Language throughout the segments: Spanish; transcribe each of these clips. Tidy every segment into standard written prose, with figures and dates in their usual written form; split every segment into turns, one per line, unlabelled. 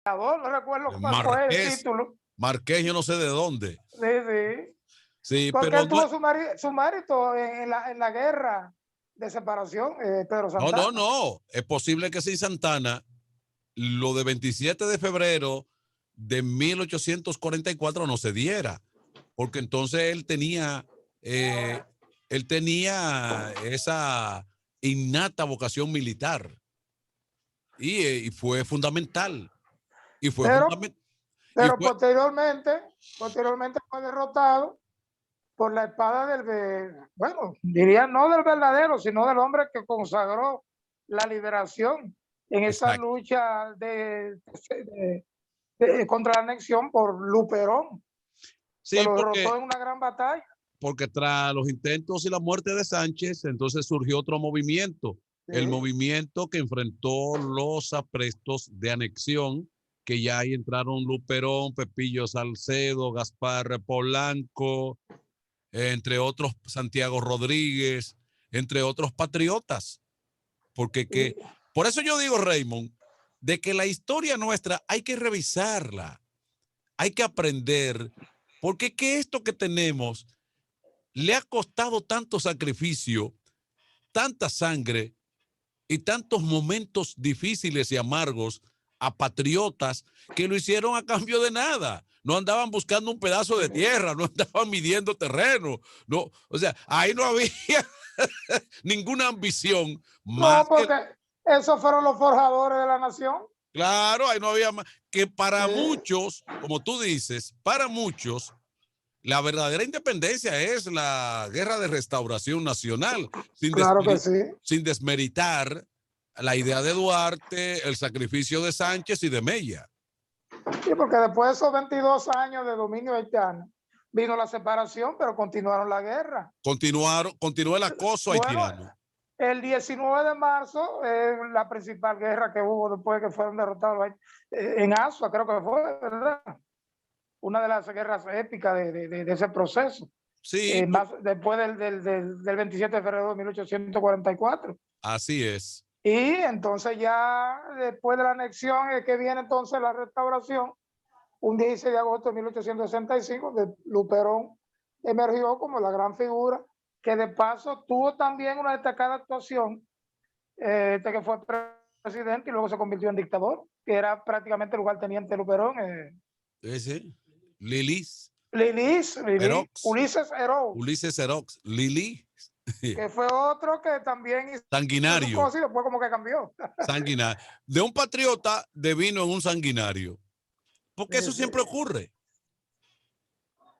no recuerdo cuál fue el
Marqués,
título.
Marqués, yo no sé de dónde.
Sí, sí.
Sí,
Porque
pero
él tuvo su mérito en la guerra de separación, Pedro Santana.
no. Es posible que sin Santana, lo de 27 de febrero de 1844 no se diera, porque entonces él tenía esa innata vocación militar y fue fundamental. Y fue
Pero,
fundamental. Y
pero
fue,
posteriormente fue derrotado por la espada bueno, diría no del verdadero, sino del hombre que consagró la liberación en esa
exacto.
lucha contra la anexión por Luperón, que
Sí,
lo derrotó en una gran batalla.
porque tras los intentos y la muerte de Sánchez, entonces surgió otro movimiento,
Sí.
el movimiento que enfrentó los aprestos de anexión, que ya ahí entraron Luperón, Pepillo Salcedo, Gaspar Polanco, entre otros Santiago Rodríguez, entre otros patriotas, porque por eso yo digo, Raymond, de que la historia nuestra hay que revisarla, hay que aprender, porque que esto que tenemos le ha costado tanto sacrificio, tanta sangre y tantos momentos difíciles y amargos a patriotas que lo hicieron a cambio de nada. No andaban buscando un pedazo de tierra, no andaban midiendo terreno. No, o sea, ahí no había ninguna ambición
No,
más que...
porque esos fueron los forjadores de la nación.
Claro, ahí no había más. Que para
Sí.
muchos, como tú dices, para muchos, la verdadera independencia es la guerra de restauración nacional,
Claro que sí.
sin desmeritar la idea de Duarte, el sacrificio de Sánchez y de Mella.
Sí, porque después de esos 22 años de dominio haitiano, vino la separación, pero continuaron la guerra.
Continuó el acoso
Bueno,
haitiano.
el 19 de marzo, la principal guerra que hubo después de que fueron derrotados en Asua, creo que fue, ¿verdad? Una de las guerras épicas de ese proceso.
Sí,
Después del 27 de febrero de 1844.
así es.
Y entonces ya después de la anexión es que viene entonces la restauración, un 16 de agosto de 1865, que Luperón emergió como la gran figura, que de paso tuvo también una destacada actuación, que fue presidente y luego se convirtió en dictador, que era prácticamente el lugarteniente Luperón.
Ese, Lilis, Erox,
Ulises Heró,
Ulises Erox, Lili,
que fue otro que también hizo su
sanguinario,
cosa y después como que cambió.
sanguinario. De un patriota devino en un sanguinario. Porque
Sí,
eso
sí.
siempre ocurre.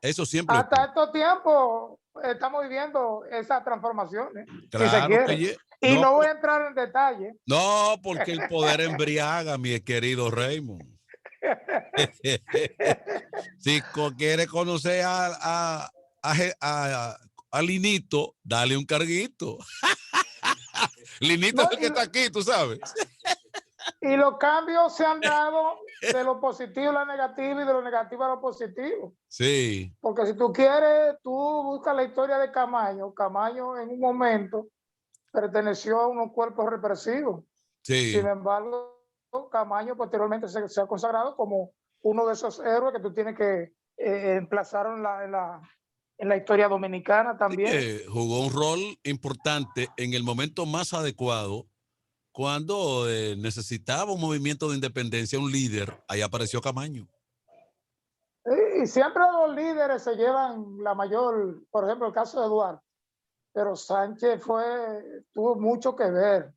Eso siempre
Hasta
ocurre.
estos tiempos estamos viviendo esa transformación, si se
Claro
quiere.
que
Y
no,
no voy a entrar en detalle.
no, porque el poder embriaga, mi querido Raymond. Si quiere conocer a Linito, dale un carguito. Linito
No,
es el que está aquí, tú sabes.
y los cambios se han dado de lo positivo a lo negativo y de lo negativo a lo positivo.
Sí,
Porque si tú quieres, tú buscas la historia de Camaño. Camaño en un momento perteneció a unos cuerpos represivos. Sin
sí.
embargo, Camaño posteriormente se ha consagrado como uno de esos héroes que tú tienes que emplazar en la historia dominicana
Sí,
también.
jugó un rol importante en el momento más adecuado cuando necesitaba un movimiento de independencia, un líder. Ahí apareció Camaño.
Y siempre los líderes se llevan la mayor, por ejemplo, el caso de Duarte, pero Sánchez tuvo mucho que ver.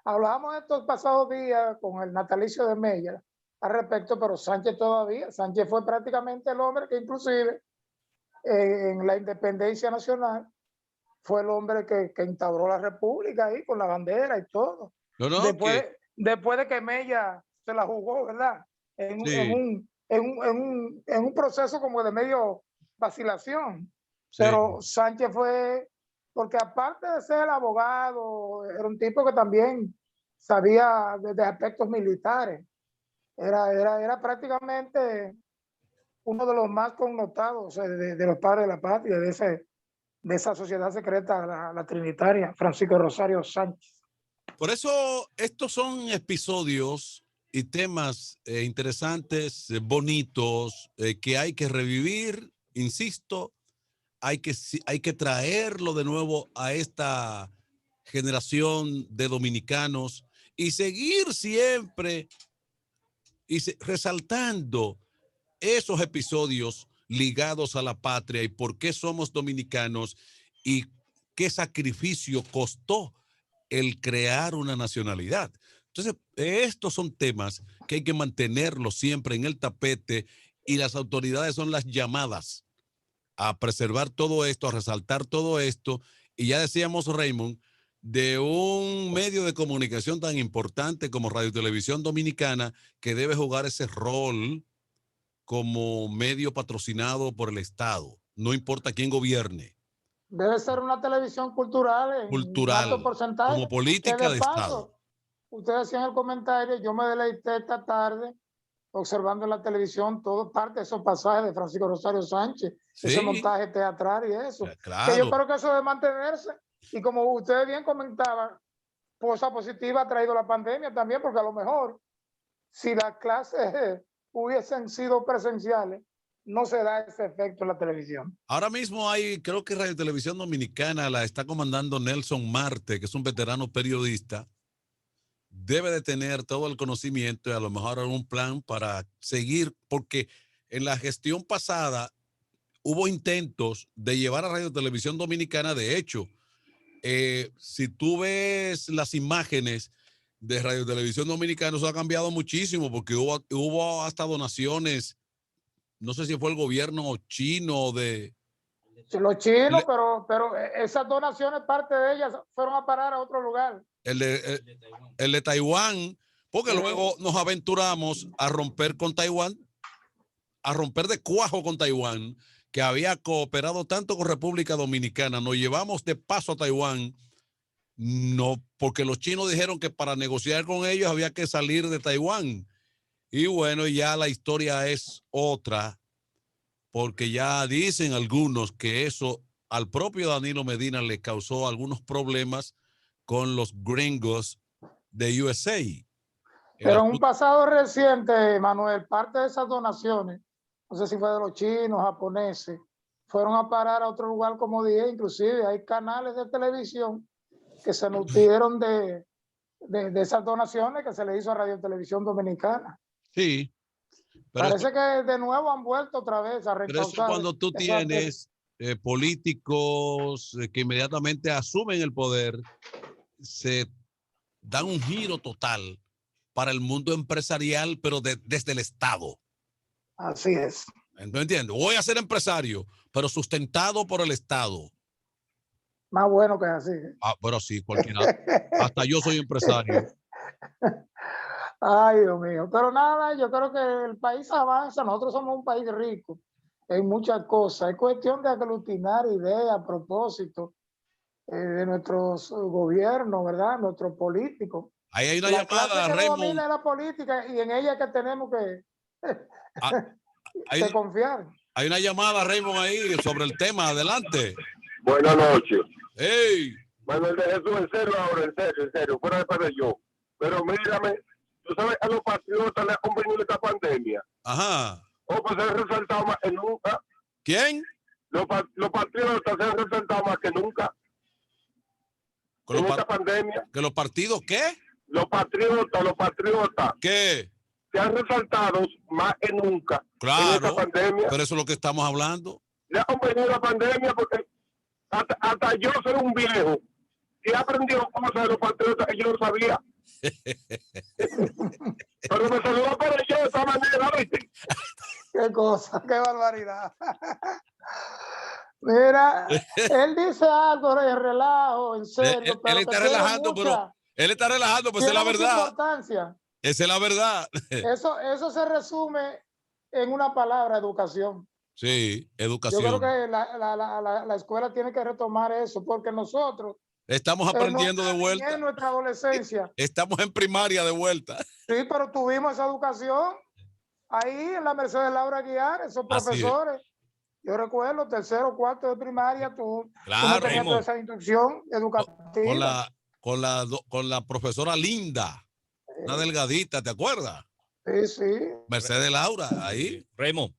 Hablábamos estos pasados días con el natalicio de Mella al respecto, pero Sánchez fue prácticamente el hombre que inclusive en la independencia nacional fue el hombre que instauró la república ahí con la bandera y todo.
No, no,
Después, después de que Mella se la jugó, ¿verdad?
sí,
En un proceso como de medio vacilación.
sí,
Pero Sánchez fue, porque aparte de ser abogado, era un tipo que también sabía de aspectos militares. Era prácticamente uno de los más connotados de los padres de la patria, de esa sociedad secreta, la trinitaria, Francisco Rosario Sánchez.
por eso estos son episodios y temas interesantes, bonitos, que hay que revivir, insisto, hay que traerlo de nuevo a esta generación de dominicanos y seguir siempre resaltando esos episodios ligados a la patria y por qué somos dominicanos y qué sacrificio costó el crear una nacionalidad. Entonces, estos son temas que hay que mantenerlos siempre en el tapete y las autoridades son las llamadas a preservar todo esto, a resaltar todo esto. Y ya decíamos, Raymond, de un medio de comunicación tan importante como Radio y Televisión Dominicana, que debe jugar ese rol como medio patrocinado por el Estado, no importa quién gobierne.
Debe ser una televisión cultural en alto
Cultural, como
porcentaje, que
política
de
de Estado.
paso, usted decía en el comentario, yo me deleité esta tarde observando en la televisión todo parte de esos pasajes de Francisco Rosario Sánchez,
Sí,
ese montaje teatral y eso, que yo
claro.
creo que eso debe mantenerse. Y como usted bien comentaba, cosa positiva ha traído la pandemia también, porque a lo mejor si las clases hubiesen sido presenciales, no se da ese efecto en la televisión.
Ahora mismo creo que Radio Televisión Dominicana la está comandando Nelson Marte, que es un veterano periodista. Debe de tener todo el conocimiento y a lo mejor algún plan para seguir, porque en la gestión pasada hubo intentos de llevar a Radio Televisión Dominicana. De hecho, si tú ves las imágenes de Radio Televisión Dominicana, eso ha cambiado muchísimo porque hubo hasta donaciones. No sé si fue el gobierno chino de...
Los chinos, pero esas donaciones, parte de ellas fueron a parar a otro lugar.
El de Taiwán, porque luego nos aventuramos a romper con Taiwán, a romper de cuajo con Taiwán, que había cooperado tanto con República Dominicana. Nos llevamos de paso a Taiwán, no, porque los chinos dijeron que para negociar con ellos había que salir de Taiwán. Y bueno, ya la historia es otra, porque ya dicen algunos que eso al propio Danilo Medina le causó algunos problemas con los gringos de USA.
Pero en un pasado reciente, Manuel, parte de esas donaciones, no sé si fue de los chinos, japoneses, fueron a parar a otro lugar, como dije. Inclusive hay canales de televisión que se nutrieron de esas donaciones que se le hizo a Radio Televisión Dominicana.
Sí.
Parece que de nuevo han vuelto otra vez a recausar.
Pero eso cuando tú tienes políticos que inmediatamente asumen el poder, se dan un giro total para el mundo empresarial, pero desde el Estado.
Así es.
¿No entiendo? Voy a ser empresario, pero sustentado por el Estado.
Más bueno que así.
Ah, pero sí, cualquiera. Hasta yo soy empresario.
Ay, Dios mío. Pero nada, yo creo que el país avanza. Nosotros somos un país rico en muchas cosas. Es cuestión de aglutinar ideas, propósitos de nuestros gobiernos, ¿verdad? Nuestros políticos.
Ahí hay una
la
llamada,
clase que
Raymond.
domina la política, y en ella que tenemos que, que confiar.
Hay una llamada, Raymond, ahí sobre el tema. Adelante.
Buenas noches.
Hey.
Manuel de Jesús, en serio ahora, en serio, fuera de para yo. Pero mírame, tú sabes que a los patriotas les ha convenido esta pandemia.
Ajá.
O pues se han resaltado más que nunca.
¿Quién?
Los patriotas se han resaltado más que nunca.
¿Con
esta pandemia?
¿Que los partidos qué?
Los patriotas.
¿Qué?
Se han resaltado más que nunca.
Claro.
En esta pandemia.
Pero eso es lo que estamos hablando.
Le ha convenido la pandemia porque hasta yo soy un viejo y he aprendido cosas de los patriotas que yo no sabía. Pero me saludó por ello de esa manera, ¿viste?
Qué cosa, qué barbaridad. Mira, él dice algo de relajo, en serio.
Él está relajando, pero él está relajando, pues es la verdad.
Importancia.
Esa es la verdad.
Eso se resume en una palabra: educación.
Sí, educación.
Yo creo que la escuela tiene que retomar eso, porque nosotros
estamos aprendiendo de vuelta.
En nuestra adolescencia.
Estamos en primaria de vuelta.
Sí, pero tuvimos esa educación ahí en la Mercedes Laura Aguiar, esos profesores. Yo recuerdo, tercero, cuarto de primaria, tú no tenías toda esa instrucción educativa.
Con la profesora Linda, una delgadita, ¿te acuerdas?
Sí, sí.
Mercedes Laura, ahí.
Raymond,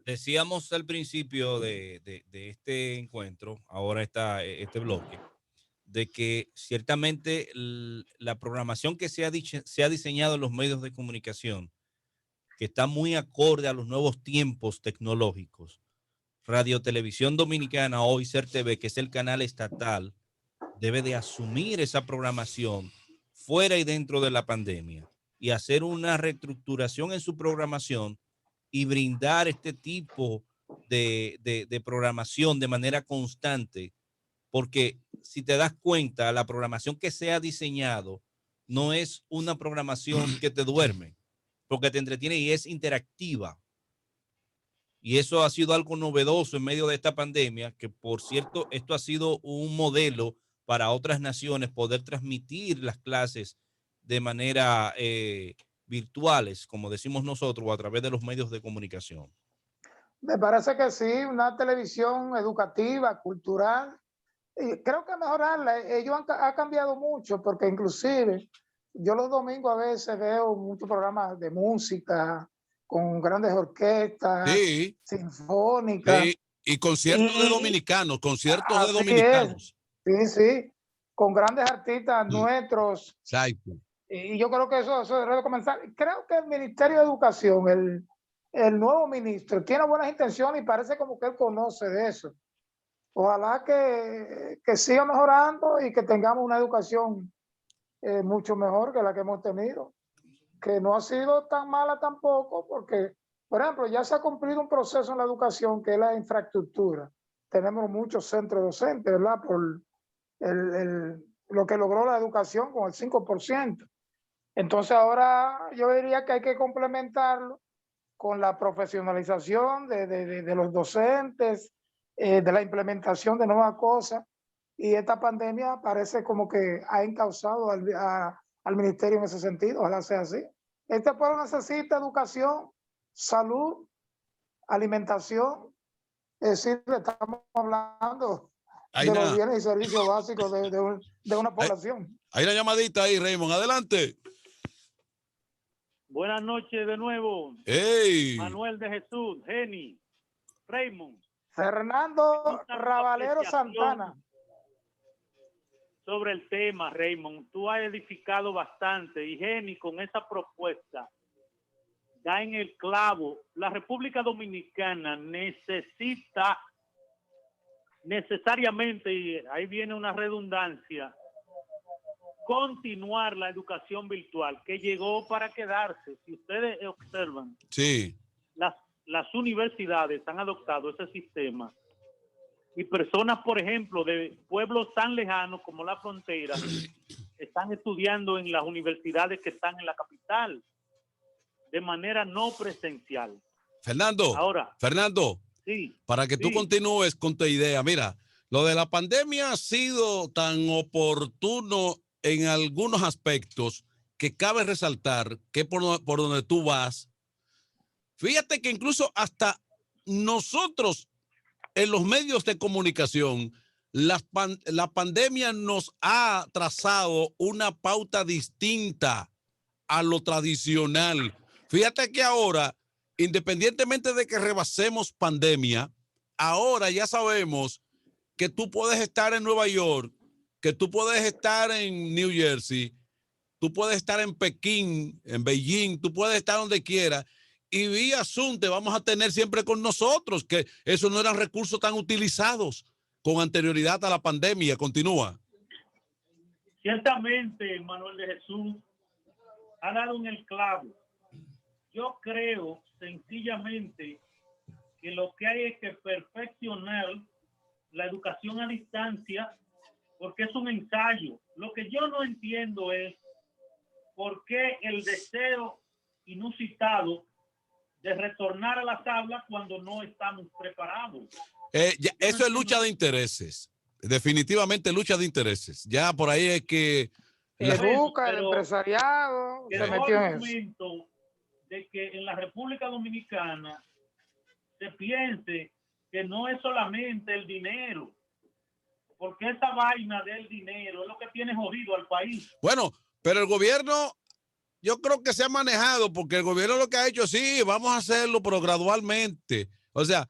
decíamos al principio de este encuentro, ahora está este bloque, de que ciertamente la programación que se ha diseñado en los medios de comunicación, que está muy acorde a los nuevos tiempos tecnológicos. Radio Televisión Dominicana, hoy CERTV, que es el canal estatal, debe de asumir esa programación fuera y dentro de la pandemia y hacer una reestructuración en su programación y brindar este tipo de programación de manera constante, porque si te das cuenta, la programación que se ha diseñado no es una programación que te duerme, porque te entretiene y es interactiva. Y eso ha sido algo novedoso en medio de esta pandemia, que por cierto, esto ha sido un modelo para otras naciones poder transmitir las clases de manera virtuales, como decimos nosotros, o a través de los medios de comunicación.
Me parece que sí, una televisión educativa, cultural. Y creo que mejorarla. Ellos ha cambiado mucho porque inclusive yo los domingos a veces veo muchos programas de música con grandes orquestas,
Sí,
sinfónicas.
sí. Y conciertos de dominicanos, conciertos de
Así es,
dominicanos.
sí, sí, con grandes artistas
Sí,
nuestros.
exacto.
Y yo creo que eso debe comenzar. Creo que el Ministerio de Educación, el nuevo ministro, tiene buenas intenciones y parece como que él conoce de eso. Ojalá que siga mejorando y que tengamos una educación mucho mejor que la que hemos tenido, que no ha sido tan mala tampoco, porque, por ejemplo, ya se ha cumplido un proceso en la educación que es la infraestructura. Tenemos muchos centros docentes, ¿verdad? Por lo que logró la educación con el 5%. Entonces ahora yo diría que hay que complementarlo con la profesionalización de los docentes, de la implementación de nuevas cosas. Y esta pandemia parece como que ha encauzado al ministerio en ese sentido. Ojalá sea así. Este pueblo necesita educación, salud, alimentación. Es decir, estamos hablando de los bienes y servicios básicos de una población.
Hay una llamadita ahí, Raymond. Adelante.
Buenas noches de nuevo.
Hey.
Manuel de Jesús, Geni, Raymond.
Fernando Ravalero Santana.
Sobre el tema, Raymond, tú has edificado bastante y Geni con esa propuesta da en el clavo. La República Dominicana necesita necesariamente, y ahí viene una redundancia, continuar la educación virtual que llegó para quedarse. Si ustedes observan,
sí,
las universidades han adoptado ese sistema y personas, por ejemplo, de pueblos tan lejanos como la frontera están estudiando en las universidades que están en la capital de manera no presencial.
Fernando,
sí,
para que tú continúes con tu idea, mira, lo de la pandemia ha sido tan oportuno en algunos aspectos que cabe resaltar que por donde tú vas, fíjate que incluso hasta nosotros en los medios de comunicación, la pandemia nos ha trazado una pauta distinta a lo tradicional. Fíjate que ahora, independientemente de que rebasemos pandemia, ahora ya sabemos que tú puedes estar en Nueva York, que tú puedes estar en New Jersey, tú puedes estar en Pekín, en Beijing, tú puedes estar donde quieras y vía Zoom te vamos a tener siempre con nosotros, que esos no eran recursos tan utilizados con anterioridad a la pandemia. Continúa.
Ciertamente, Manuel de Jesús ha dado en el clavo. Yo creo sencillamente que lo que hay es que perfeccionar la educación a distancia porque es un ensayo. Lo que yo no entiendo es por qué el deseo inusitado de retornar a las aulas cuando no estamos preparados.
Eso es lucha de intereses. Definitivamente lucha de intereses. Ya por ahí es que...
Educa, el empresariado se metió en
eso. De que en la República Dominicana se piense que no es solamente el dinero, porque esa vaina del dinero es lo que tiene jodido al país.
Bueno, pero el gobierno yo creo que se ha manejado porque el gobierno lo que ha hecho, sí, vamos a hacerlo, pero gradualmente. O sea,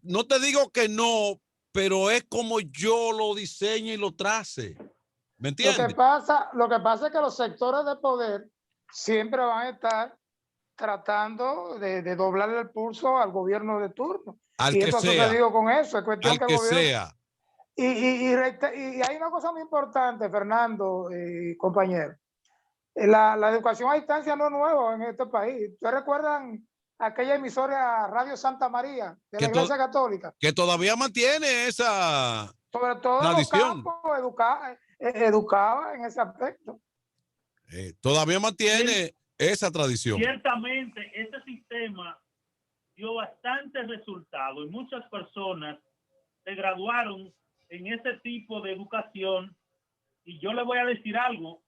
no te digo que no, pero es como yo lo diseño y lo trace. ¿Me entiendes?
Lo que pasa es que los sectores de poder siempre van a estar tratando de doblarle el pulso al gobierno de turno.
Al
Y
que
esto ha
sea,
sucedido con eso, es cuestión
al
que el
que
gobierno...
sea.
Y hay una cosa muy importante, Fernando y compañero. La educación a distancia no es nuevo en este país. ¿Ustedes recuerdan aquella emisora Radio Santa María de la
Que,
Iglesia Católica?
que todavía mantiene esa
Sobre todo en los
tradición.
campos, educaba en ese aspecto.
Todavía mantiene esa tradición.
Ciertamente, este sistema dio bastantes resultados y muchas personas se graduaron en ese tipo de educación. Y yo le voy a decir algo,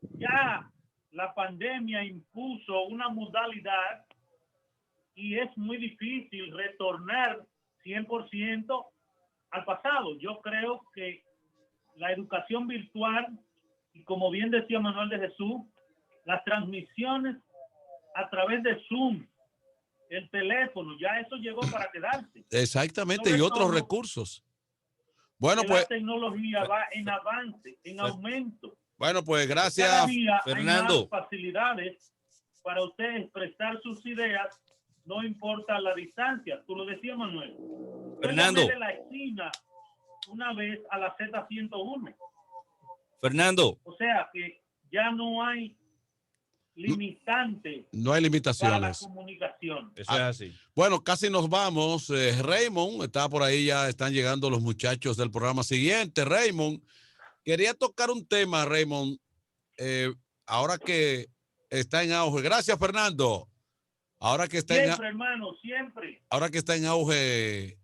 ya la pandemia impuso una modalidad y es muy difícil retornar 100% al pasado. Yo creo que la educación virtual, y como bien decía Manuel de Jesús, las transmisiones a través de Zoom, el teléfono, ya eso llegó para quedarse.
Exactamente,
Sobre
y otros
todo,
recursos. Bueno,
que
pues
la tecnología va en avance, en aumento.
bueno, pues
Cada
gracias,
día
Fernando.
hay más facilidades para usted expresar sus ideas, no importa la distancia. Tú lo decías, Manuel.
Fernando.
Yo llamé de la esquina una vez a la Z101.
Fernando.
O sea que ya no hay limitante
no hay
para la
limitaciones.
comunicación.
Eso es así.
Bueno, casi nos vamos. Raymond está por ahí, ya están llegando los muchachos del programa siguiente. Raymond, quería tocar un tema, Raymond, ahora que está en auge. Gracias, Fernando. Ahora que está
Siempre, hermano, siempre.
ahora que está en auge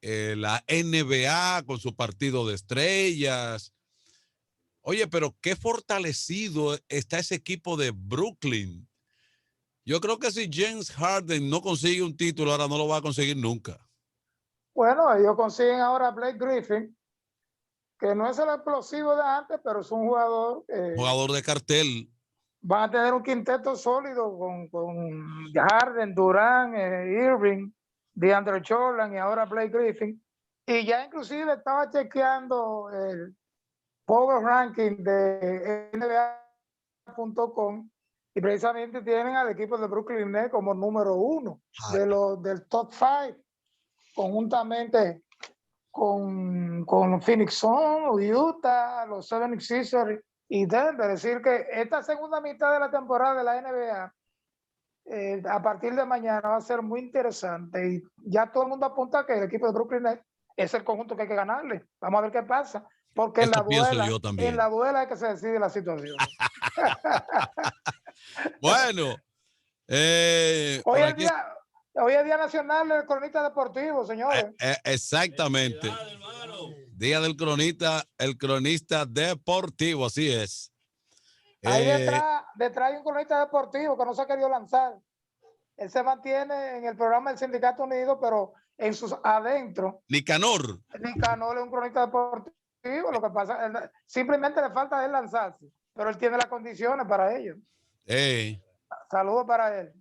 la NBA con su partido de estrellas. Oye, pero qué fortalecido está ese equipo de Brooklyn. Yo creo que si James Harden no consigue un título, ahora no lo va a conseguir nunca.
Bueno, ellos consiguen ahora a Blake Griffin, que no es el explosivo de antes, pero es un jugador.
Jugador de cartel.
Van a tener un quinteto sólido con Harden, Durant, Irving, DeAndre Jordan y ahora Blake Griffin. Y ya inclusive estaba chequeando el Power Ranking de NBA.com y precisamente tienen al equipo de Brooklyn Nets como número 1 del top 5, conjuntamente con Phoenix Suns, Utah, los 76ers y Denver. Es decir que esta segunda mitad de la temporada de la NBA a partir de mañana va a ser muy interesante y ya todo el mundo apunta que el equipo de Brooklyn Nets es el conjunto que hay que ganarle. Vamos a ver qué pasa, porque
Esto pienso yo también.
en la duela es que se decide la situación.
Bueno,
hoy es Día Nacional del Cronista Deportivo, señores.
Exactamente. Día del cronista, el cronista deportivo, así es.
Ahí detrás hay un cronista deportivo que no se ha querido lanzar. Él se mantiene en el programa del Sindicato Unido, pero en sus adentro.
Nicanor.
Nicanor es un cronista deportivo. Lo que pasa, simplemente le falta a él lanzarse, pero él tiene las condiciones para ello. Saludos para él.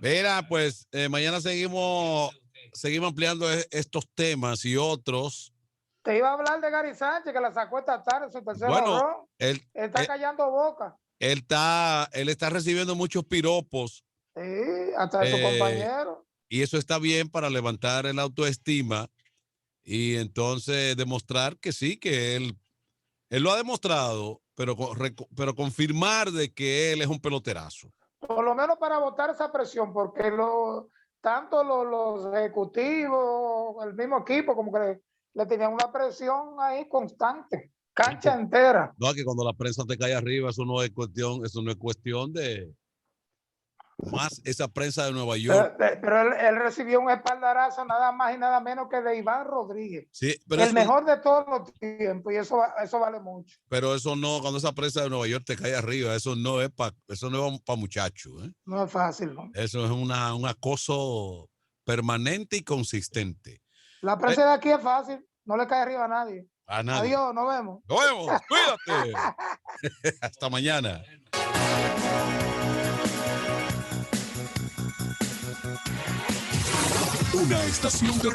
Mira, pues mañana seguimos ampliando estos temas y otros.
Te iba a hablar de Gary Sánchez, que la sacó esta tarde, su tercer honrón. Él está callando boca.
Él está recibiendo muchos piropos.
Sí, hasta de su compañero.
Y eso está bien para levantar el autoestima y entonces demostrar que sí, que él lo ha demostrado, pero confirmar de que él es un peloterazo.
Por lo menos para botar esa presión, porque tanto los ejecutivos, el mismo equipo, como que le tenían una presión ahí constante, cancha entera.
No, que cuando la prensa te cae arriba, eso no es cuestión de más esa prensa de Nueva York.
Pero él recibió un espaldarazo nada más y nada menos que de Iván Rodríguez.
Sí, pero
el mejor de todos los tiempos, y eso vale mucho.
Pero eso no, cuando esa prensa de Nueva York te cae arriba, eso no es para muchachos.
No es fácil, ¿no?
Eso es un acoso permanente y consistente.
La prensa de aquí es fácil, no le cae arriba a nadie.
A nadie.
Adiós, nos vemos.
Nos vemos, cuídate. Hasta mañana.
Una estación de